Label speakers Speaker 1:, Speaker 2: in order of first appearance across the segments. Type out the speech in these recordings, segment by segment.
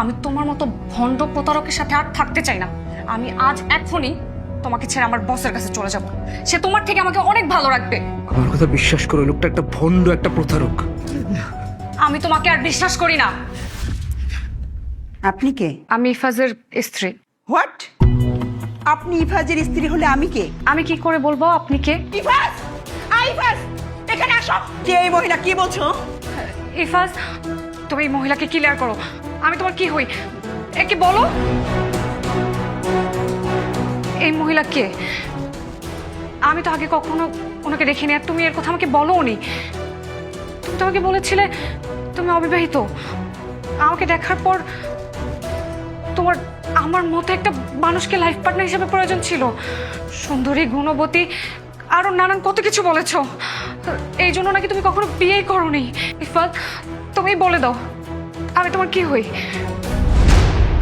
Speaker 1: আমি তোমার মতো ভণ্ড প্রতারকের সাথে আর থাকতে চাই না। আমি আজ এখনই তোমাকে ছেড়ে আমার বসের কাছে চলে যাব। সে তোমার থেকে আমাকে অনেক ভালো রাখবে।
Speaker 2: আমার কথা বিশ্বাস করো, লোকটা একটা ভণ্ড, একটা প্রতারক।
Speaker 1: আমি তোমাকে আর বিশ্বাস করি না।
Speaker 3: আপনি কে?
Speaker 1: আমি ইফাজের স্ত্রী।
Speaker 3: হোয়াট? আপনি ইফাজের স্ত্রী হলে আমি কে?
Speaker 1: আমি কি করে বলবো আপনি কে?
Speaker 3: ইফাজ! ইফাজ, এখানে আসো। কে এই মহিলা? কি বলছো?
Speaker 1: ইফাজ, তুমি এই মহিলাকে ক্লিয়ার করো। আমি তোমার কি হই একে বলো। এই মহিলা কে? আমি তো আগে কখনো ওনাকে দেখিনি। আর তুমি এর কথা আমাকে বলো নি। তুমি তো আমাকে বলেছিলে তুমি অবিবাহিত। আমাকে দেখার পর তোমার আমার মতো একটা মানুষকে লাইফ পার্টনার হিসেবে প্রয়োজন ছিল। সুন্দরী, গুণবতী, আরো নানান কত কিছু বলেছো। এই জন্য নাকি তুমি কখনো বিয়েই করোনি। ইফাত, তুমি বলে দাও আমি তোমার কি হই?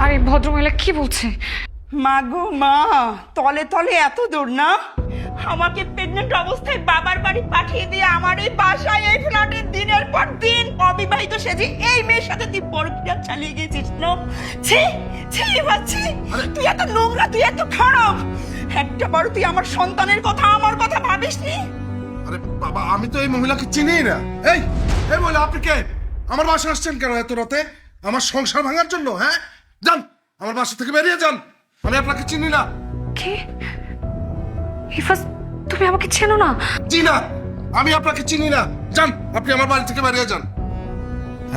Speaker 1: আর এই ভদ্রমহিলা কি বলছে?
Speaker 3: মা গো মা, তলে তলে এত দূর না? আমাকে প্রেগনেন্ট অবস্থায় বাবার বাড়ি পাঠিয়ে দিয়ে আমার এই বাসায়, এই ফ্ল্যাটে দিনের পর দিন অবিবাহিত সেজে এই মেয়ের সাথে তুই পরক্রিয়া চালিয়ে গেছিস না? ছি ছি ভাবছি, তুই এত নোংরা, তুই এত খারাপ। একটা বার তুই আমার সন্তানের কথা, আমার কথা ভাবিসনি?
Speaker 4: আরে বাবা, আমি তো এই মহিলাকে চিনি না। এই এই মহিলা, আপনি কে? আমার বাসা আসছেন কেন এত রাতে? আমার সংসার ভাঙার জন্য? হ্যাঁ, যান আমার বাসা থেকে বেরিয়ে যান। আমি আপনাকে চিনি না।
Speaker 1: কি? ইফাত, তুমি আমাকে চেনো না?
Speaker 4: জি না, আমি আপনাকে চিনি না। যান, আপনি আমার বাড়ি থেকে বেরিয়ে যান।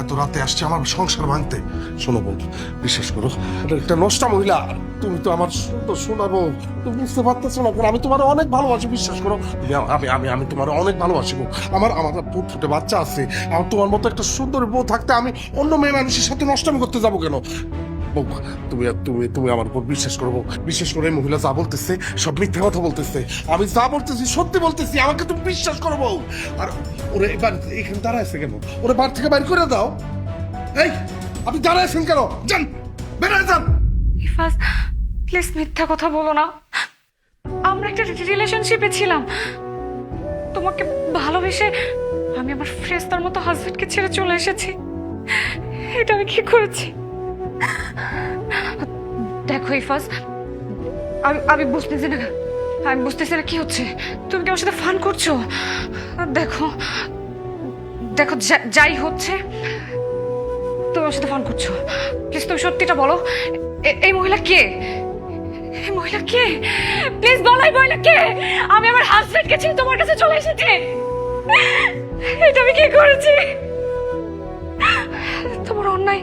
Speaker 4: এত রাতে আসছে আমার সংসার ভাঙতে। শোনো বন্ধু, বিশ্বাস করো, এটা একটা নষ্টা মহিলা। তুমি তো আমার সুন্দর শোনাবো, তুমি বুঝতে পারতেছো না। আমি তোমার অনেক ভালোবাসি, বিশ্বাস করো। আমি আমি আমি তোমার অনেক ভালোবাসি গো। আমার আমার ছোট বাচ্চা আছে। আমার তোমার মতো একটা সুন্দর বউ থাকতে আমি অন্য মেয়ে মানুষের সাথে নষ্টামি করতে যাবো কেন? বউ, তুমি তুমি তুমি আমার উপর বিশ্বাস করবো। বিশ্বাস করে মহিলা যা বলতেছে সব মিথ্যা কথা বলতেছে। আমি যা বলতেছি সত্যি বলতেছি, আমাকে তুমি বিশ্বাস করবো। আর ওরে এবার এখানে দাঁড়াইছে কেন? ওরে বাড়ি থেকে বাইর করে দাও। এই, আপনি দাঁড়াইছেন কেন? যান, বেরোয় যান।
Speaker 1: ইফাত, প্লিজ মিথ্যা কথা বলো না। আমরা একটা রিলেশনশিপে ছিলাম। তোমাকে ভালোবেসে আমি আমার ফ্রেস্তার মতো হাজবেন্ডকে ছেড়ে চলে এসেছি। এটা আমি কি করেছি? দেখো ইফাজ, আমি বুঝতেছি না। আমি বুঝতেছি না কি হচ্ছে। তুমি কি আমার সাথে ফান করছো? দেখো দেখো, যাই হচ্ছে তুমি আমার সাথে ফান করছো। প্লিজ তুমি সত্যিটা বলো। এই মহিলা কে? এই মহিলা কে? প্লিজ বলো, এই মহিলা কে? আমি আমার হাজবেন্ডকে ছেড়ে তোমার কাছে চলে এসেছি। এটা আমি কি করেছি? তোমার অন্যায়।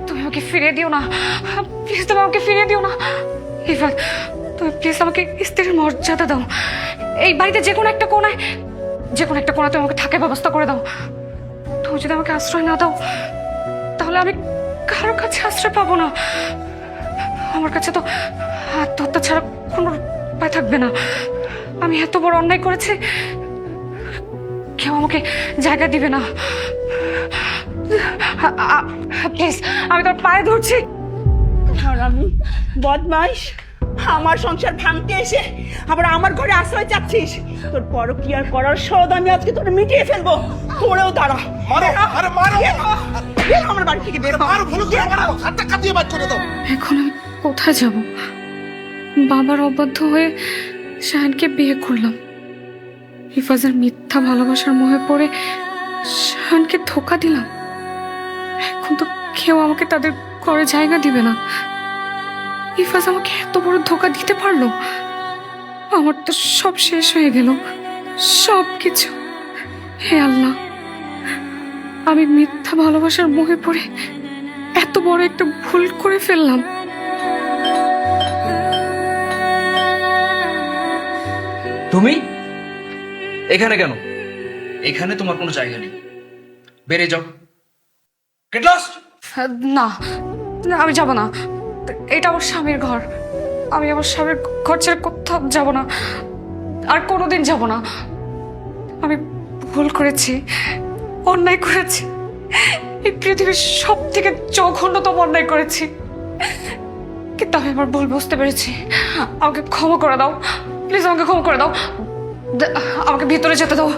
Speaker 1: তুমি আমাকে ফিরিয়ে দিও না, প্লিজ। তুমি আমাকে ফিরিয়ে দিও না ইফাত। তুমি প্লিজ আমাকে স্ত্রীর মর্যাদা দাও। এই বাড়িতে যে কোনো একটা কোণায় তুমি আমাকে থাকার ব্যবস্থা করে দাও। তুমি যদি আমাকে আশ্রয় না দাও তাহলে আমি কারোর কাছে আশ্রয় পাবো না। আমার কাছে তো আত্মহত্যা ছাড়া কোনো উপায় থাকবে না। আমি এত বড় অন্যায় করেছি, কেউ আমাকে জায়গা দিবে না। প্লিজ, আমি তোর পায়ে ধরছি।
Speaker 3: আর আমি বদমাইশ, আমার সংসার ভাঙতে এসে আবার আমার ঘরে আশ্রয় চাচ্ছিস? তোর পরক্রিয়ার করার শোধ আমি আজকে তোর মিটিয়ে ফেলবো। তোরেও দাঁড়া।
Speaker 4: মারো, আরে মারো।
Speaker 3: বের হ আমার বাড়ি থেকে, বের হ।
Speaker 4: আরো ভালো করে মারো, হাতটা কাটিয়ে বাইর করে দাও।
Speaker 1: এখন আমি কোথায় যাব? বাবার অবাধ্য হয়ে শাহানকে বিয়ে করলাম। হিফাজের মিথ্যা ভালোবাসার মোহে পড়ে শাহানকে ধোঁকা দিলাম। এখন তো কেউ আমাকে তাদের ঘরে জায়গা দিবে না। হিফাজ আমাকে এত বড় ধোঁকা দিতে পারলো? আমার তো সব শেষ হয়ে গেল, সব কিছু। হে আল্লাহ, আমি মিথ্যা ভালোবাসার মোহে পড়ে এত বড় একটা ভুল করে ফেললাম।
Speaker 2: তুমি এখানে কেন? এখানে তোমার কোনো জায়গা নেই, বেরিয়ে যাও। Get lost.
Speaker 1: না না, আমি যাব না। এটা আমার স্বামীর ঘর। আমি আমার স্বামীর ঘর ছেড়ে কোথাও যাব না, আর কোনোদিন যাব না। আমি ভুল করেছি, অন্যায় করেছি। এই পৃথিবীর সব থেকে জঘন্যতম অন্যায় করেছি, কিন্তু আমি আমার ভুল বুঝতে পেরেছি। আমাকে ক্ষমা করে দাও প্লিজ, আমাকে ক্ষমা করে দাও। আমাকে ভিতরে যেতে দাও।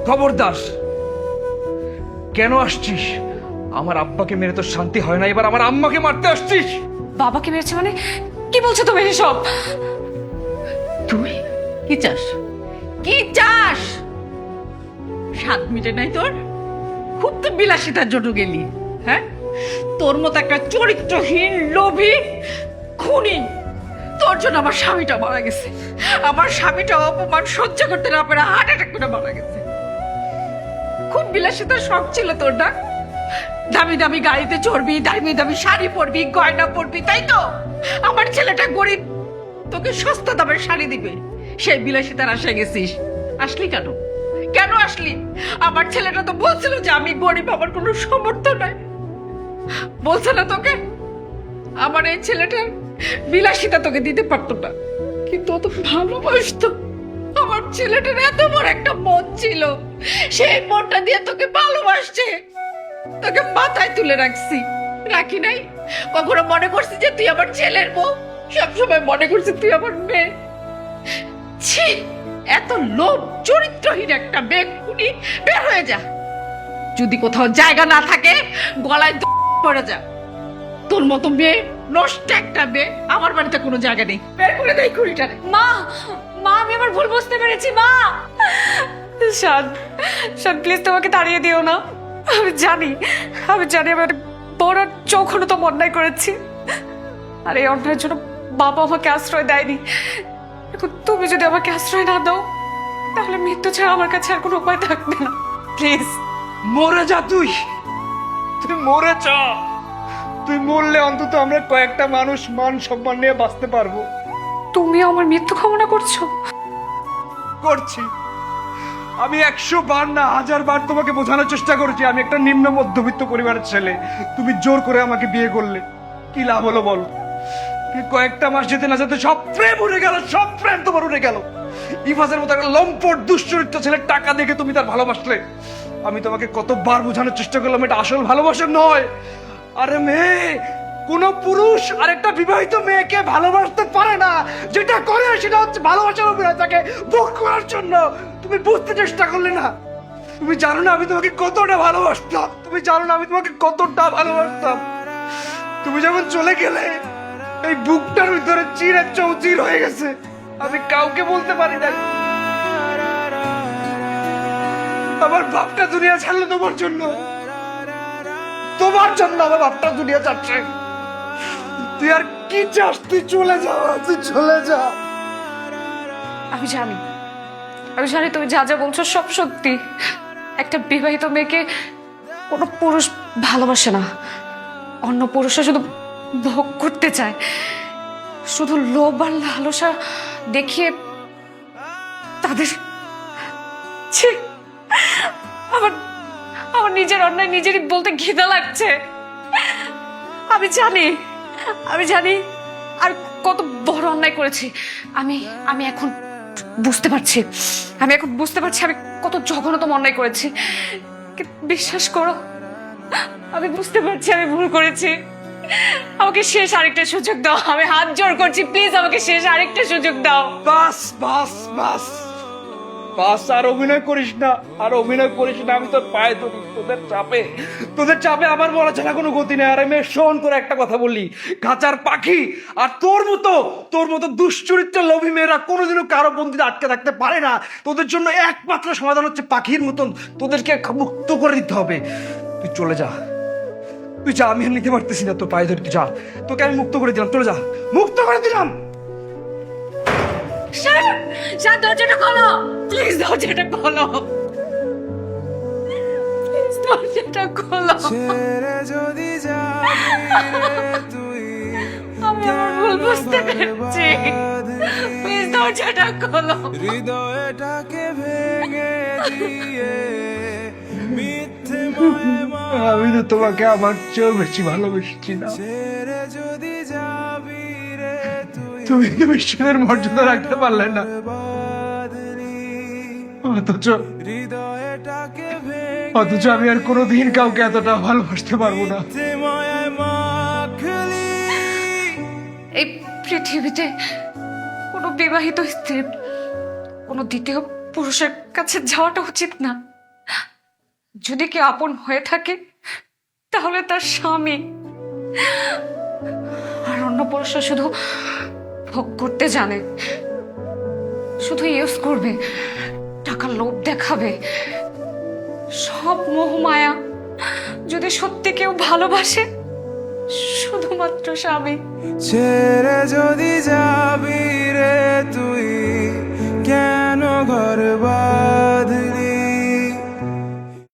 Speaker 2: খবরদার, কেন আসছিস আমার আব্বাকে মেরে তো শান্তি হয় না, এবার আমার আম্মাকে মারতে আসছিস?
Speaker 1: বাবাকে মেরেছে মানে কি বলছো তুমি এসব?
Speaker 3: তুই কি চাস? কি চাস? স্বাদ মিটে নাই তোর? খুব তো বিলাসিতার জন্য গেলি, হ্যাঁ? তোর মতো একটা চরিত্রহীন, লোভী, খুনি, তোর জন্য আমার স্বামীটা মারা গেছে। আমার স্বামীটা অপমান সহ্য করতে না পারে হার্ট অ্যাটাক করে মারা গেছে। খুব বিলাসিতার শখ ছিল তোর না? দামি দামি গাড়িতে চড়বি, দামি দামি শাড়ি পরবি, গয়না পরবি, তাই তো? আমার ছেলেটা গরিব, তোকে সস্তা দামের শাড়ি দিবে, সেই বিলাসিতার আশায় গেছিস। আসলি কেন? কেন আসলি? আমার ছেলেটা তো বলছিল যে আমি গরিব, আমার কোনো সামর্থ্য নাই। বলছে না তোকে আমার এই ছেলেটার বিলাসিতা তোকে দিতে পারতো না, কিন্তু ও তো ভালোবাসতো। আমার ছেলেটার এত বড় একটা মন ছিল, সেই মনটা দিয়ে তোকে ভালোবাসছে। তোকে মাথায় তুলে রাখছি, রাখি নাই? কখনো মনে করছি যে তুই আমার ছেলের বউ? সবসময় মনে করছি তুই আমার মেয়ে। ছি, এত লোভ চরিত্রহীন একটা মেয়ে খুনি, বের হয়ে যা। যদি কোথাও জায়গা না থাকে গলায় পড়ে যা। তোর মতো মেয়ে, নষ্ট একটা মেয়ে, আমার বাড়িতে কোনো জায়গা নেই। বের করে দেয় খুনিটারে।
Speaker 1: মা, মা আমি আমার ভুল বুঝতে পেরেছি মা। শান, শান প্লিজ তোমাকে তাড়িয়ে দিও না। আমি জানি আমি আমার বড় চোখনো তো অন্যায় করেছি, আর এই অন্যায়ের জন্য বাবা আমাকে আশ্রয় দেয়নি। এখন তুমি যদি আমাকে আশ্রয় না দাও তাহলে মৃত্যু ছাড়া আমার কাছে আর কোনো উপায় থাকবে না। প্লিজ
Speaker 2: মরে যা তুই, তুই মরে যা। তুই মরলে অন্তত আমরা কয়েকটা মানুষ মান সম্মান নিয়ে বাঁচতে পারবো।
Speaker 1: তুমিও আমার মৃত্যু কামনা করছো?
Speaker 2: করছি। আমি 100 বার না 1000 বার তোমাকে বোঝানোর চেষ্টা করেছি আমি একটা নিম্ন মধ্যবিত্ত পরিবারের ছেলে। তুমি জোর করে আমাকে বিয়ে করলে, কি লাভ হলো বলো? কয়েকটা মাস যেতে না যেতে সব প্রেম উড়ে গেল, সব প্রেম তোমার উড়ে গেল। ইফাজের মতো একটা লম্পট দুশ্চরিত্র ছেলের টাকা দেখে তুমি তার ভালোবাসলে। আমি তোমাকে কতবার বোঝানোর চেষ্টা করলাম এটা আসল ভালোবাসা নয়। আরে মেয়ে, কোন পুরুষ আরেকটা বিবাহিত মেয়েকে ভালোবাসতে পারে না। যেটা করে সেটা হচ্ছে ভালোবাসার অভিনয়, তাকে বুক করার জন্য। তুমি বুঝতে চেষ্টা করলে না। তুমি জানো না আমি তোমাকে কতটা ভালোবাসতাম। তুমি জানো না আমি তোমাকে কতটা ভালোবাসতাম। তুমি যখন চলে গেলে এই বুকটার ভিতরে চিরে চৌচির হয়ে গেছে। আমি কাউকে বলতে পারি না। আমার বাপটা দুনিয়া ছাড়লো তোমার জন্য, তোমার জন্য আমার বাপটা দুনিয়া ছাড়ছে। তুই আর কি চাস? তুই চলে যা, তুই চলে যা।
Speaker 1: আমি জানি তুমি যা যা বলছো সব সত্যি। একটা বিবাহিত মেয়েকে কোনো পুরুষ ভালোবাসে না, অন্য পুরুষরা শুধু ভোগ করতে চায়, শুধু লোভ আর লালসা দেখিয়ে তাদের। ছি, আমার আমার নিজের অন্যায় নিজেরই বলতে ঘৃণা লাগছে। আমি জানি আর কত বড় অন্যায় করেছি। আমি এখন বুঝতে পারছি আমি কত জঘন্যতম অন্যায় করেছি। কিন্তু বিশ্বাস করো, আমি বুঝতে পারছি আমি ভুল করেছি। আমাকে শেষ আরেকটা সুযোগ দাও, আমি হাত জোড় করছি, প্লিজ আমাকে শেষ আরেকটা সুযোগ দাও।
Speaker 2: বাস বাস বাস বাস, আর অভিনয় করিস না, আর অভিনয় করিস না। আমি তোর পায়ে ধরি। তোদের চাপে আমার বলা ছাড়া কোনো গতি নেই। আর আমি শোন, তোর একটা কথা বললি, খাঁচার পাখি। আর তোর মতো দুশ্চরিত্র লোভী মেয়েরা কোনোদিনও কারো বন্দিতে আটকে থাকতে পারে না। তোদের জন্য একমাত্র সমাধান হচ্ছে পাখির মতন তোদেরকে মুক্ত করে দিতে হবে। তুই চলে যা, তুই যা। আমি আর নিতে পারতেছি না, তোর পায়ে ধরি, তুই যা। তোকে আমি মুক্ত করে দিলাম, চলে যা, মুক্ত করে দিলাম।
Speaker 1: শান, দরজাটা খোলো প্লিজ, দরজাটা খোলো, দরজাটা খোলো। আমি আমার ভুল বুঝতে পেরেছি, প্লিজ দরজাটা খোলো।
Speaker 5: হৃদয়টাকে ভেঙে দিয়ে মিথ্যে
Speaker 2: আমি তো তোমাকে আমার চেয়েও বেশি ভালোবেসেছি না।
Speaker 5: ছেড়ে যদি যাবি রে তুই
Speaker 2: তুমি ঈশ্বরের মর্যাদা রাখতে পারলে না,
Speaker 5: হৃদয়টাকে
Speaker 2: অথচ আমি আর কোনোদিন কাউকে এতটা ভালোবাসতে পারবো না।
Speaker 5: ভেঙে মায়ায় মাখলি।
Speaker 1: এই পৃথিবীতে কোনো বিবাহিত স্ত্রী কোনো দ্বিতীয় পুরুষের কাছে যাওয়াটা উচিত না। যদি কেউ আপন হয়ে থাকে তাহলে তার স্বামী। আর অন্য পুরুষরা শুধু ভোগ করতে জানে, শুধু ইউজ করবে, টাকার লোভ দেখাবে। সব মোহমায়া। যদি সত্যি কেউ ভালোবাসে, শুধুমাত্র স্বামী।
Speaker 5: ছেড়ে যদি যাবি রে তুই, কেন ঘর বাড়ি